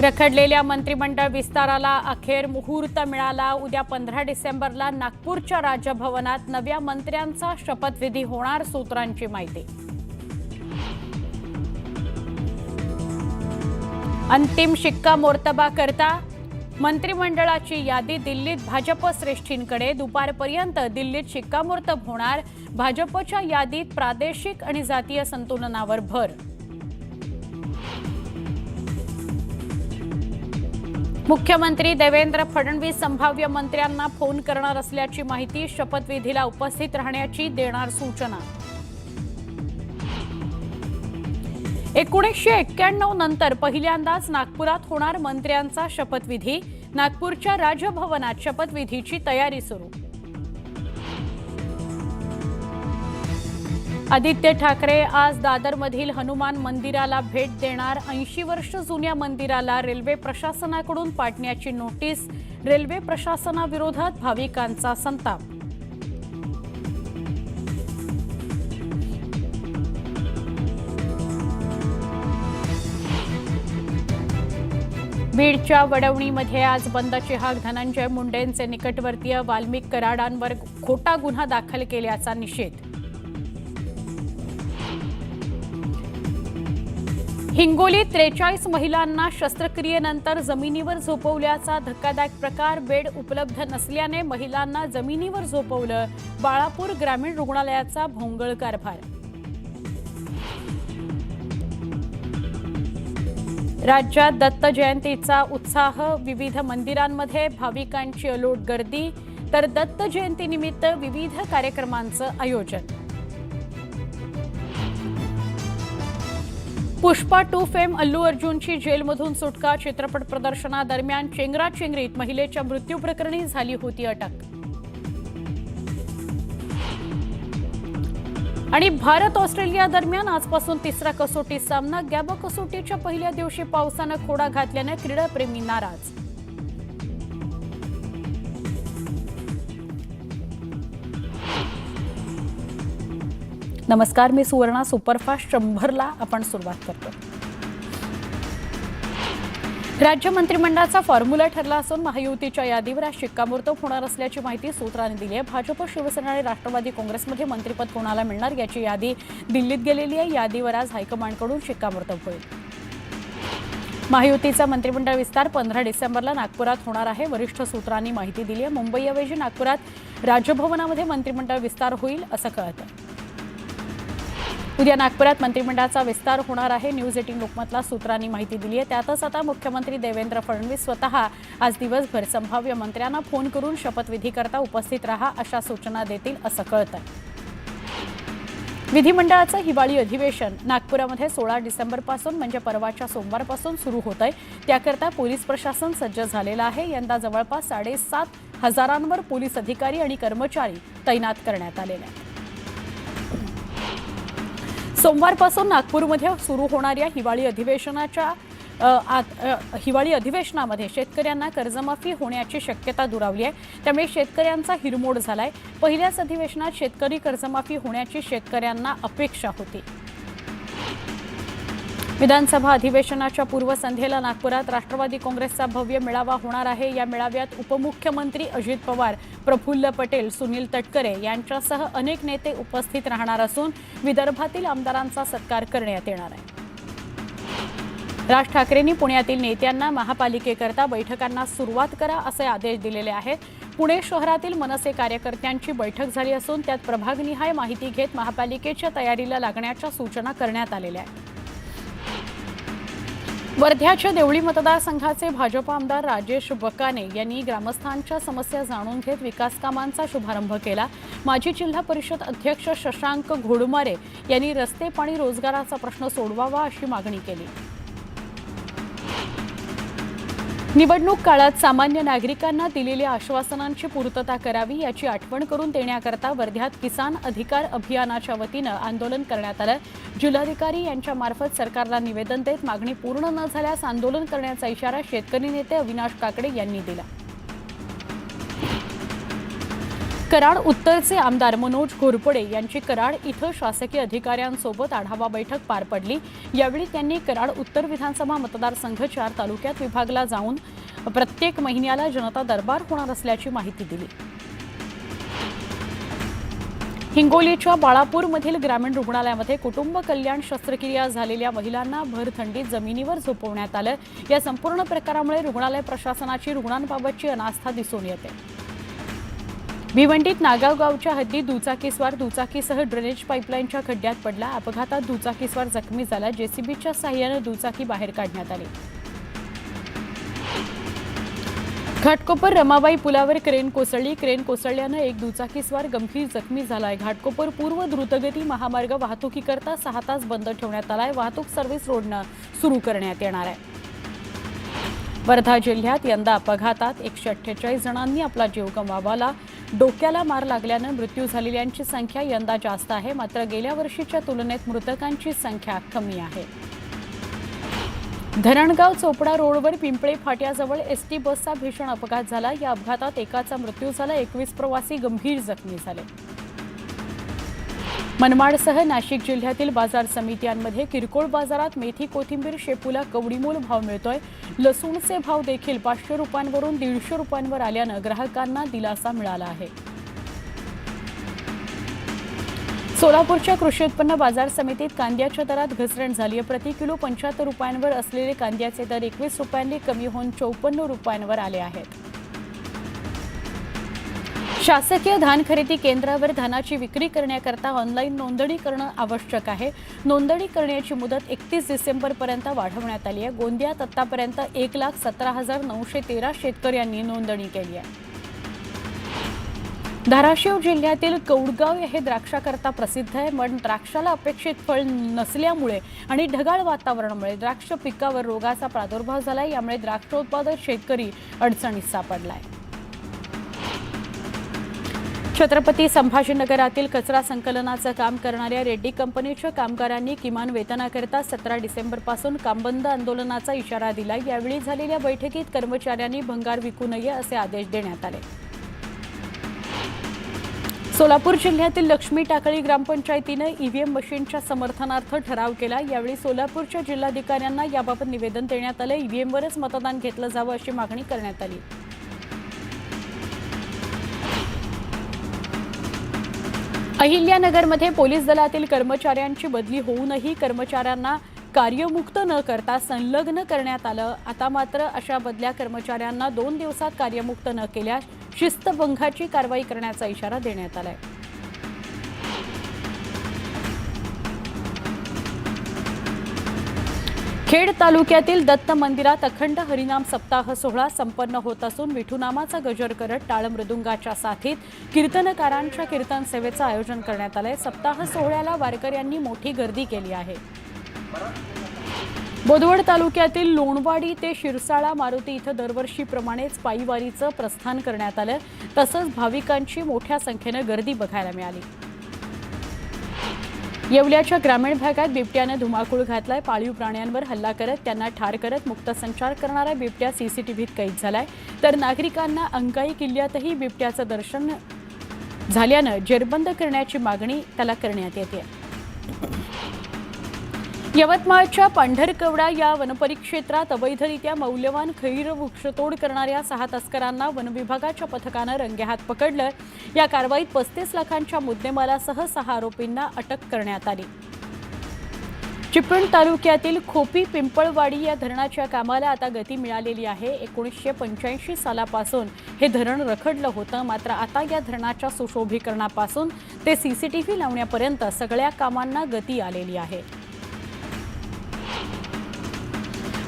रखडलेल्या मंत्रिमंडळ विस्ताराला अखेर मुहूर्त मिळाला। उद्या 15 डिसेंबरला नागपूरच्या राजभवनात नव्या मंत्र्यांचा शपथविधी होणार, सूत्रांची माहिती। अंतिम शिक्कामोर्तबा करता मंत्रिमंडळाची यादी दिल्लीत भाजप श्रेष्ठींकडे। दुपारपर्यंत दिल्लीत शिक्कामोर्तब होणार। भाजपच्या यादीत प्रादेशिक आणि जातीय संतुलनावर भर। मुख्यमंत्री देवेंद्र फडणवीस संभाव्य मंत्र्यांना फोन करणार असल्याची माहिती। शपथविधीला उपस्थित राहण्याची देणार सूचना। 1991 नंतर पहिल्यांदाच नागपुरात होणार मंत्र्यांचा शपथविधी। नागपूरच्या राजभवनात शपथविधीची तयारी सुरू। आदित्य ठाकरे आज दादरमधील हनुमान मंदिराला भेट देणार। 80 वर्ष जुन्या मंदिराला रेल्वे प्रशासनाकडून पाडण्याची नोटीस। रेल्वे प्रशासनाविरोधात भाविकांचा संताप। बीडच्या वडवणीमध्ये आज बंदची हाक। धनंजय मुंडेंचे निकटवर्तीय वाल्मिक कराडांवर खोटा गुन्हा दाखल केल्याचा निषेध। हिंगोलीत 43 महिलांना शस्त्रक्रियेनंतर जमिनीवर झोपवल्याचा धक्कादायक प्रकार। बेड उपलब्ध नसल्याने महिलांना जमिनीवर झोपवलं। बाळापूर ग्रामीण रुग्णालयाचा भोंगळ कारभार। राज्यात दत्त जयंतीचा उत्साह। विविध मंदिरांमध्ये भाविकांची अलोट गर्दी, तर दत्त जयंतीनिमित्त विविध कार्यक्रमांचं आयोजन। पुष्पा 2 फेम अल्लू अर्जुनची जेलमधून सुटका। चित्रपट प्रदर्शनादरम्यान चेंगराचेंगरीत महिलेच्या मृत्यूप्रकरणी झाली होती अटक। आणि भारत ऑस्ट्रेलिया दरम्यान आजपासून तिसरा कसोटी सामना। गॅबो कसोटीच्या पहिल्या दिवशी पावसानं खोडा घातल्याने क्रीडाप्रेमी नाराज। नमस्कार, मी सुवर्णा। सुपरफास्ट 100ला आपण सुरुवात करतो। राज्य मंत्रिमंडळाचा फॉर्म्युला ठरला असून महायुतीच्या यादीवर आज शिक्कामोर्तब होणार असल्याची माहिती सूत्रांनी दिली आहे। भाजप, शिवसेना आणि राष्ट्रवादी काँग्रेसमध्ये मंत्रिपद कोणाला मिळणार याची यादी दिल्लीत गेलेली आहे। यादीवर आज हायकमांडकडून शिक्कामोर्तब होईल। महायुतीचा मंत्रिमंडळ विस्तार 15 डिसेंबरला नागपुरात होणार आहे, वरिष्ठ सूत्रांनी माहिती दिली आहे। मुंबईऐवजी नागपुरात राजभवनामध्ये मंत्रिमंडळ विस्तार होईल असं कळतं। उद्या नागपुरात मंत्रिमंडळाचा विस्तार होणार आहे, न्यूज 18 लोकमतला सूत्रांनी माहिती दिली आहे। त्यातच आता मुख्यमंत्री देवेंद्र फडणवीस स्वतः आज दिवसभर संभाव्य मंत्र्यांना फोन करून शपथविधी करता उपस्थित राहा अशा सूचना देतील असं कळतं। विधिमंडळाचं हिवाळी अधिवेशन नागपुरामध्ये 16 डिसेंबरपासून म्हणजे परवाच्या सोमवारपासून सुरू होत आहे। त्याकरता पोलीस प्रशासन सज्ज झालेलं आहे। यंदा जवळपास 7,500 पोलीस अधिकारी आणि कर्मचारी तैनात करण्यात आलेले आहेत। सोमवारपासून नागपूरमध्ये सुरू होणाऱ्या हिवाळी अधिवेशनामध्ये शेतकऱ्यांना कर्जमाफी होण्याची शक्यता दुरावली आहे। त्यामुळे शेतकऱ्यांचा हिरमोड झालाय। पहिल्याच अधिवेशनात शेतकरी कर्जमाफी होण्याची शेतकऱ्यांना अपेक्षा होती। विधानसभा अधिवेशनाच्या पूर्वसंध्येला नागपुरात राष्ट्रवादी काँग्रेसचा भव्य मेळावा होणार आहे। या मेळाव्यात उपमुख्यमंत्री अजित पवार, प्रफुल्ल पटेल, सुनील तटकरे यांच्यासह अनेक नेते उपस्थित राहणार असून विदर्भातील आमदारांचा सत्कार करण्यात येणार आहे। राज ठाकरेंनी पुण्यातील नेत्यांना महापालिकेकरता बैठकांना सुरुवात करा असे आदेश दिलेले आहेत। पुणे शहरातील मनसे कार्यकर्त्यांची बैठक झाली असून त्यात प्रभागनिहाय माहिती घेत महापालिकेच्या तयारीला लागण्याच्या सूचना करण्यात आलेल्या आहेत। वर्ध्याच्या देवळी मतदारसंघाचे भाजप आमदार राजेश बकाने यांनी ग्रामस्थांच्या समस्या जाणून घेत विकास कामांचा शुभारंभ केला। माजी जिल्हा परिषद अध्यक्ष शशांक घोडमारे यांनी रस्ते, पाणी, रोजगाराचा प्रश्न सोडवावा अशी मागणी केली। निवडणूक काळात सामान्य नागरिकांना दिलेल्या आश्वासनांची पूर्तता करावी याची आठवण करून देण्याकरता वर्ध्यात किसान अधिकार अभियानाच्या वतीनं आंदोलन करण्यात आलं। जिल्हाधिकारी यांच्या मार्फत सरकारला निवेदन देत मागणी पूर्ण न झाल्यास आंदोलन करण्याचा इशारा शेतकरी नेते अविनाश काकडे यांनी दिला। कराड उत्तरचे आमदार मनोज घोरपडे यांची कराड इथं शासकीय अधिकाऱ्यांसोबत आढावा बैठक पार पडली। यावेळी त्यांनी कराड उत्तर विधानसभा मतदारसंघ 4 तालुक्यात विभागला जाऊन प्रत्येक महिन्याला जनता दरबार होणार असल्याची माहिती दिली। हिंगोलीच्या बाळापूरमधील ग्रामीण रुग्णालयामध्ये कुटुंब कल्याण शस्त्रक्रिया झालेल्या महिलांना भर थंडीत जमिनीवर झोपवण्यात आलं। या संपूर्ण प्रकारामुळे रुग्णालय प्रशासनाची रुग्णांबाबतची अनास्था दिसून येते। भिवंडीत नागाव गावच्या हद्दीत दुचाकीस्वार दुचाकीसह ड्रेनेज पाईपलाईनच्या खड्ड्यात पडला। अपघातात दुचाकीस्वार जखमी झाला। जेसीबीच्या साहाय्याने दुचाकी बाहेर काढण्यात आली। घाटकोपर रमाबाई पुलावर क्रेन कोसळली। क्रेन कोसळल्याने एक दुचाकीस्वार गंभीर जखमी झालाय। घाटकोपर पूर्व द्रुतगती महामार्ग वाहतुकीकरता 6 तास बंद ठेवण्यात आलाय। वाहतूक सर्व्हिस रोडनं सुरू करण्यात येणार आहे। वर्धा जिल्ह्यात यंदा अपघातात 148 जणांनी आपला जीव गमावला। डोक्याला मार लागल्याने मृत्यू झालेल्यांची संख्या यंदा जास्त आहे, मात्र गेल्या वर्षीच्या तुलनेत मृतकांची संख्या कमी आहे। धरणगाव चोपडा रोडवर पिंपळे फाट्याजवळ एसटी बसचा भीषण अपघात झाला। या अपघातात एकाचा मृत्यू झाला, 21 प्रवासी गंभीर जखमी झाले। मनमाडसह नाशिक जिल्ह्यातील बाजार समित्यांमध्ये किरकोळ बाजारात मेथी, कोथिंबीर, शेपूला कवडीमोल भाव मिळतोय। लसूणचे भाव देखील 500 रुपयांवरून 150 रुपयांवर आल्यानं ग्राहकांना दिलासा मिळाला आहे। सोलापूरच्या कृषी उत्पन्न बाजार समितीत कांद्याच्या दरात घसरण झाली आहे। प्रति किलो 75 रुपयांवर असलेले कांद्याचे दर 21 रुपयांनी कमी होऊन 54 रुपयांवर आले आहेत। शासकीय धान खरेदी केंद्रावर धानाची विक्री करण्याकरता ऑनलाईन नोंदणी करणं आवश्यक आहे। नोंदणी करण्याची मुदत 31 डिसेंबरपर्यंत वाढवण्यात आली आहे। गोंदियात आतापर्यंत 1,17,913 शेतकऱ्यांनी नोंदणी केली आहे। धाराशिव जिल्ह्यातील कौडगाव हे द्राक्षाकरता प्रसिद्ध आहे, पण द्राक्षाला अपेक्षित फळ नसल्यामुळे आणि ढगाळ वातावरणामुळे द्राक्ष पिकावर रोगाचा प्रादुर्भाव झालाय। यामुळे द्राक्षोत्पादक शेतकरी अडचणीत सापडलाय। छत्रपती संभाजीनगरातील कचरा संकलनाचं काम करणाऱ्या रेड्डी कंपनीच्या कामगारांनी किमान वेतनाकरता 17 डिसेंबरपासून कामबंद आंदोलनाचा इशारा दिला। यावेळी झालेल्या बैठकीत कर्मचाऱ्यांनी भंगार विकू नये असे आदेश देण्यात आले। सोलापूर जिल्ह्यातील लक्ष्मी टाकळी ग्रामपंचायतीने ईव्हीएम मशीनच्या समर्थनार्थ ठराव केला। यावेळी सोलापूरच्या जिल्हाधिकाऱ्यांना याबाबत निवेदन देण्यात आले। ईव्हीएमवरच मतदान घेतलं जावं अशी मागणी करण्यात आली। अहिल्यानगरमध्ये पोलीस दलातील कर्मचाऱ्यांची बदली होऊनही कर्मचाऱ्यांना कार्यमुक्त न करता संलग्न करण्यात आलं। आता मात्र अशा बदल्या कर्मचाऱ्यांना 2 दिवसात कार्यमुक्त न केल्यास शिस्तभंगाची कारवाई करण्याचा इशारा देण्यात आलाय। खेड तालुक्यातील दत्त मंदिरात अखंड हरिनाम सप्ताह सोहळा संपन्न होत असून विठुनामाचा गजर करत टाळ मृदुंगाच्या साथीत कीर्तनकारांच्या कीर्तन सेवेचं आयोजन करण्यात आलंय। सप्ताह सोहळ्याला वारकऱ्यांनी मोठी गर्दी केली आहे। बोदवड तालुक्यातील लोणवाडी ते शिरसाळा मारुती इथं दरवर्षीप्रमाणेच पायीवारीचं प्रस्थान करण्यात आलं। तसंच भाविकांची मोठ्या संख्येने गर्दी बघायला मिळाली। येवल्याच्या ग्रामीण भागात बिबट्याने धुमाकूळ घातलाय। पाळीव प्राण्यांवर हल्ला करत त्यांना ठार करत मुक्त संचार करणारा बिबट्या सीसीटीव्हीत कैद झालाय। तर नागरिकांना अंगाई किल्ल्यातही बिबट्याचं दर्शन झाल्यानं जेरबंद करण्याची मागणी त्याला करण्यात येते। यवतमाळच्या पांढरकवडा या वनपरिक्षेत्रात अवैधरित्या मौल्यवान खैर वृक्षतोड करणाऱ्या 6 तस्करांना वनविभागाच्या पथकानं रंगेहात पकडलं। या कारवाईत 35 लाखांच्या मुद्देमालासह 6 आरोपींना अटक करण्यात आली। चिपळूण तालुक्यातील खोपी पिंपळवाडी या धरणाच्या कामाला आता गती मिळालेली आहे। 1985 सालापासून हे धरण रखडलं होतं, मात्र आता या धरणाच्या सुशोभीकरणापासून ते सीसीटीव्ही लावण्यापर्यंत सगळ्या कामांना गती आलेली आहे।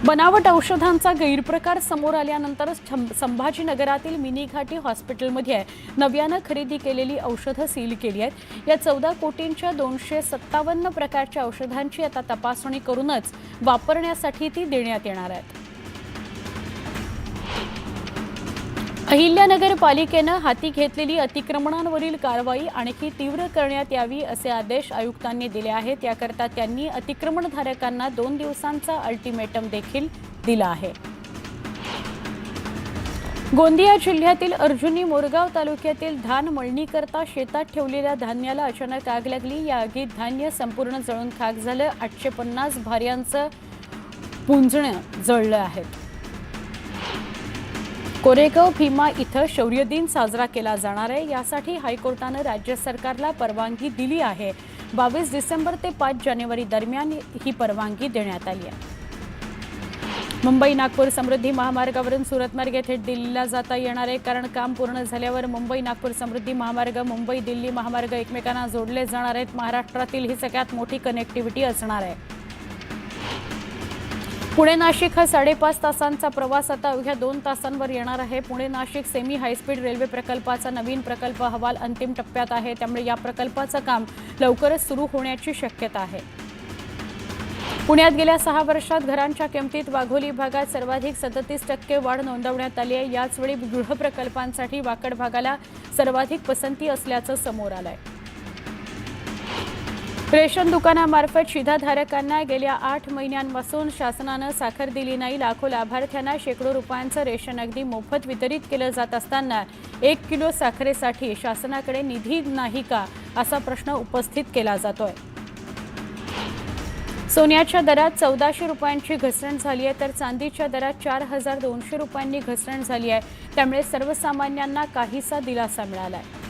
बनावट औषधांचा गैरप्रकार समोर आल्यानंतर संभाजीनगरातील मिनी घाटी हॉस्पिटलमध्ये नव्यानं खरेदी केलेली औषधं सील केली आहेत। या 14 कोटींच्या 257 प्रकारच्या औषधांची आता तपासणी करूनच वापरण्यासाठी ती देण्यात येणार आहेत। अहिल्यानगर पालिकेनं हाती घेतलेली अतिक्रमणांवरील कारवाई आणखी तीव्र करण्यात यावी असे आदेश आयुक्तांनी दिले आहेत। याकरता त्यांनी अतिक्रमणधारकांना 2 दिवसांचा अल्टिमेटम देखील दिला आहे। गोंदिया जिल्ह्यातील अर्जुनी मोरगाव तालुक्यातील धान मळणीकरता शेतात ठेवलेल्या धान्याला अचानक आग लागली। या आगीत धान्य संपूर्ण जळून खाक झालं। 850 भाऱ्यांचं पुंजणं जळलं आहे। कोरेगाव भीमा इथं शौर्य दिन साजरा केला जाणार आहे। यासाठी हायकोर्टानं राज्य सरकारला परवानगी दिली आहे। 22 डिसेंबर ते 5 जानेवारी दरम्यान ही परवानगी देण्यात आली आहे। मुंबई नागपूर समृद्धी महामार्गावरून सुरत मार्गे थेट दिल्लीला जाता येणार आहे, कारण काम पूर्ण झाल्यावर मुंबई नागपूर समृद्धी महामार्ग मुंबई दिल्ली महामार्ग एकमेकांना जोडले जाणार आहेत। महाराष्ट्रातील ही सगळ्यात मोठी कनेक्टिव्हिटी असणार आहे। पुणे नाशिक हा 5.5 तासांचा प्रवास आता अवघ्या 2 तासांवर येणार आहे। Pune Nashik semi high speed railway प्रकल्पाचा नवीन प्रकल्प अहवाल अंतिम टप्प्यात आहे, त्यामुळे या प्रकल्पाचं काम लवकरच सुरू होण्याची शक्यता आहे। पुण्यात गेल्या 6 वर्षात घरांच्या किमतीत वाघोली भागात सर्वाधिक 37% वाढ नोंदवण्यात आली आहे। याचवेळी गृहप्रकल्पांसाठी वाकड भागाला सर्वाधिक पसंती असल्याचं समोर आलंय। रेशन दुकानामार्फत शिधाधारकांना गेल्या 8 महिन्यांपासून शासनानं साखर दिली नाही। लाखो लाभार्थ्यांना शेकडो रुपयांचं रेशन अगदी मोफत वितरित केलं जात असताना 1 किलो साखरेसाठी शासनाकडे निधी नाही का, असा प्रश्न उपस्थित केला जातोय। सोन्याच्या दरात 1400 रुपयांची घसरण झाली आहे, तर चांदीच्या दरात 4200 रुपयांनी घसरण झाली आहे। त्यामुळे सर्वसामान्यांना काहीसा दिलासा मिळाला आहे।